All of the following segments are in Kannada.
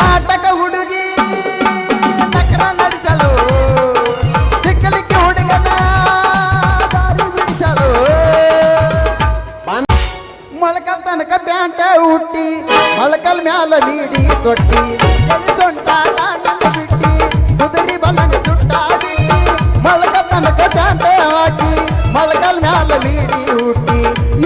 ನಾಟಕ ಹುಡುಗಿ ನಕರ ನಡೆಸಳು ಸಿಕ್ಕಲಿಕ್ಕೆ ಹುಡುಗನ ದಾರಿ ಬಿಡಿಸಳು ಮೊಳಕಲ್ ತನಕ ಪ್ಯಾಂಟ ಹುಟ್ಟಿ ಮೊಳಕಲ್ ಮ್ಯಾಲ ಬೀಡಿ ತೊಟ್ಟಿ ಎಳಿದೊಂಟ ಕಾಣಂಗ ಬಿಟ್ಟಿ ಕುದುರಿ ಬಲ್ಲಂಗ ದುಡ್ಡ ಬಿಟ್ಟಿ ಮೊಳಕಲ್ ತನಕ ಪ್ಯಾಂಟ ಹಾಕಿ ಮೊಳಕಲ್ ಮ್ಯಾಲ ಬೀಡಿ ಹುಟ್ಟಿ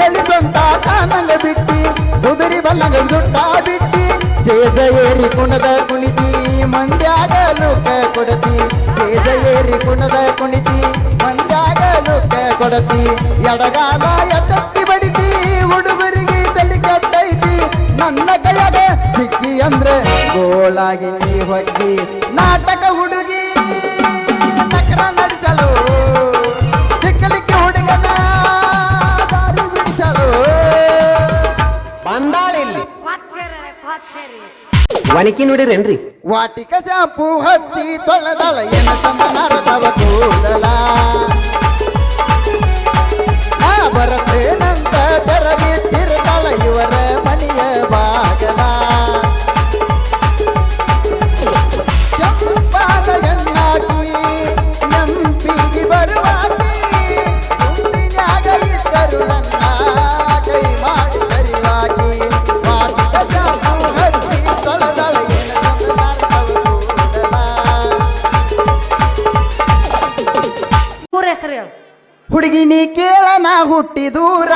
ಎಳಿದೊಂಟ ಕಾಣಂಗ ಬಿಟ್ಟಿ ಕುದುರಿ ಬಲ್ಲಂಗ ದುಡ್ಡ ಬಿಟ್ಟಿ ತೇಜ ಏರಿ ಕುಣದ ಕುಣಿತಿ ಮಂದ್ಯಾಗ ಲೋಕ ಕೊಡತಿ ತೇಜ ಏರಿ ಕುಣದ ಕುಣಿತಿ ಮಂದ್ಯಾಗ ಲೋಕ ಕೊಡತಿ ಎಡಗಾಲ ಎತ್ತತ್ತಿ ಬಡಿತಿ ಹುಡುಗರಿಗೆ ತಲೆ ಕೆಟ್ಟೈತಿ ನನ್ನ ಕೈಯಾಗ ಸಿಕ್ಕಿ ಅಂದ್ರೆ ಗೋಳಾಗಿ ನೀ ಹೊಗ್ಗಿ ನಾಟಕ ಹುಡುಗಿ ನಕರ ನಡೆಸಳು ಸಿಕ್ಕಲಿಕ್ಕೆ ಹುಡುಗನ ದಾರಿ ಬಿಡಿಸಳು ಬಂದಾಳಿಲ್ಲಿ ವಣಿಕಿ ನೋಡಿರೇನ್ರಿ ವಾಟಿಕ ಶಾಂಪು ಹಚ್ಚಿ ತೊಳೆದಳ ಎನ ಚಂದನರದವ ಕೂದಲ ಬರತ್ತೇನಂತ ತೆರಗಿಟ್ಟಿರ್ತಾಳ ಇವರ ಮನೆಯ ಬಾಗಲ ಕೆಂಪಾದ ಎಣ್ಣಾಕಿ ಎಂಪಿಗೆ ಬರುವಾಕಿ ತುಂಬಿನ್ಯಾಗ ಇದ್ದರು ನನ್ನ ಕೈ ಮಾಡಿ ಕರಿವಾಕಿ ವಾಟಿಕ ಶಾಂಪು ಹಚ್ಚಿ ತೊಳೆದಳ ಎನ ಚಂದನರದವ ಕೂದಲ ಊರ ಹೆಸರು ಹೇಳು ಹುಡುಗಿ ನೀ ಕೇಳನ ಹುಟ್ಟಿ ದೂರ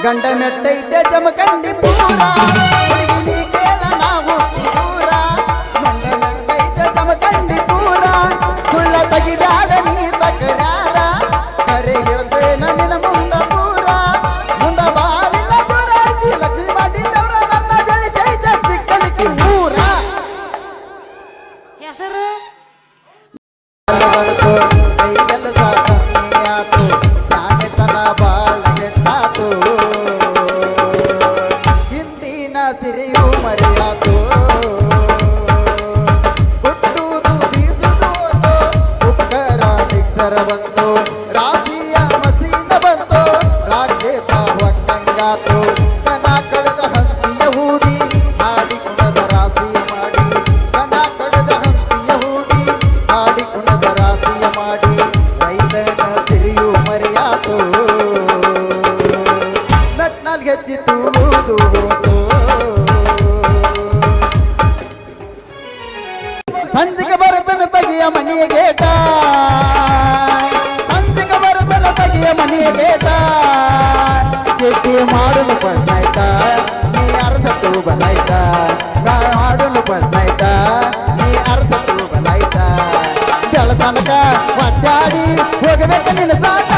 ಗಂಡ ಮೆಟ್ಟೈತೆ ಜಮಖಂಡಿ ಪೂರ ಹುಡುಗಿ ನೀ ಕೇಳನ ಹುಟ್ಟಿ ದೂರ ಗಂಡ ಮೆಟ್ಟೈತೆ ಜಮಖಂಡಿ ಪೂರ ಸುಳ್ಳ ತೆಗಿಬ್ಯಾಡ ನೀ ತಕರಾರ ಕರೆ ಹೇಳ್ತೇನ ನಿನ್ನ ಮುಂದ ಪೂರ ಮುಂದ ಬಾಳಿಲ್ಲ ದೂರ ಐತಿ ಲಕ್ಷ್ಮಿ ಮಾಡಿದವ್ರ ನನ್ನ ಗಳಿಸೈತೆ ಸಿಕ್ಕಲಿಕ್ಕೆ ಊರ ಹೆಸರು ಬಂತು ಕೈಗೆಲ್ಲ ಸಾಕು ಶಾನೆತನ ಬಾಳಗೆತ್ತಾತು ಹಿಂದಿನ ಸಿರಿಯು ಮರೆಯಾತು ಹುಟ್ಟುವುದು ಬೀಸುವುದು ಉಕ್ಕರ ಮಿಕ್ಸರ ಬಂತು ರಾಶಿಯ ಮಸೀನ ಬಂತು ರಾಕ್ಷೇತ ಒಕ್ಕಂಗಾತು ಕನ ಕಳೆದ ಹಂತಿಯ ಹೂಡಿ ಹಾಡಿ ಕುಣದ ರಾಶಿ ಮಾಡಿ ಕನ ಕಳೆದ ಹಂತಿಯ ಹೂಡಿ ಹಾಡಿ ಕುಣದ ರಾಶಿಯ ಮಾಡಿ ರೈತನ ಸಿರಿಯು ಮರೆಯಾತು ನಟ್ನಲ್ಲಿ ಹೆಚ್ಚಿತು ಹೋತು ಸಂಜಿಗೆ ಬರುತ್ತನ ತಗಿಯ ಮನೆಯ ಗೇಟ ಸಂಜಿಗೆ ಬರುತ್ತನ ತಗಿಯ ಮನೆಯ ಗೇಟ ಕೇಟಿ ಮಾಡಲು ಬಂದಾಯ್ತ ನೀ ಅರ್ಧಟ್ಟು ಬಲಾಯ್ತ ಮಾಡಲು ಬಂದಾಯ್ತ ನೀ ಅರ್ಧಟ್ಟು ಬಲಾಯ್ತ ಬೆಳತನಕ ಒದ್ದಾಡಿ ಹೋಗಬೇಕು ನಿನ್ನ ಸಾಕ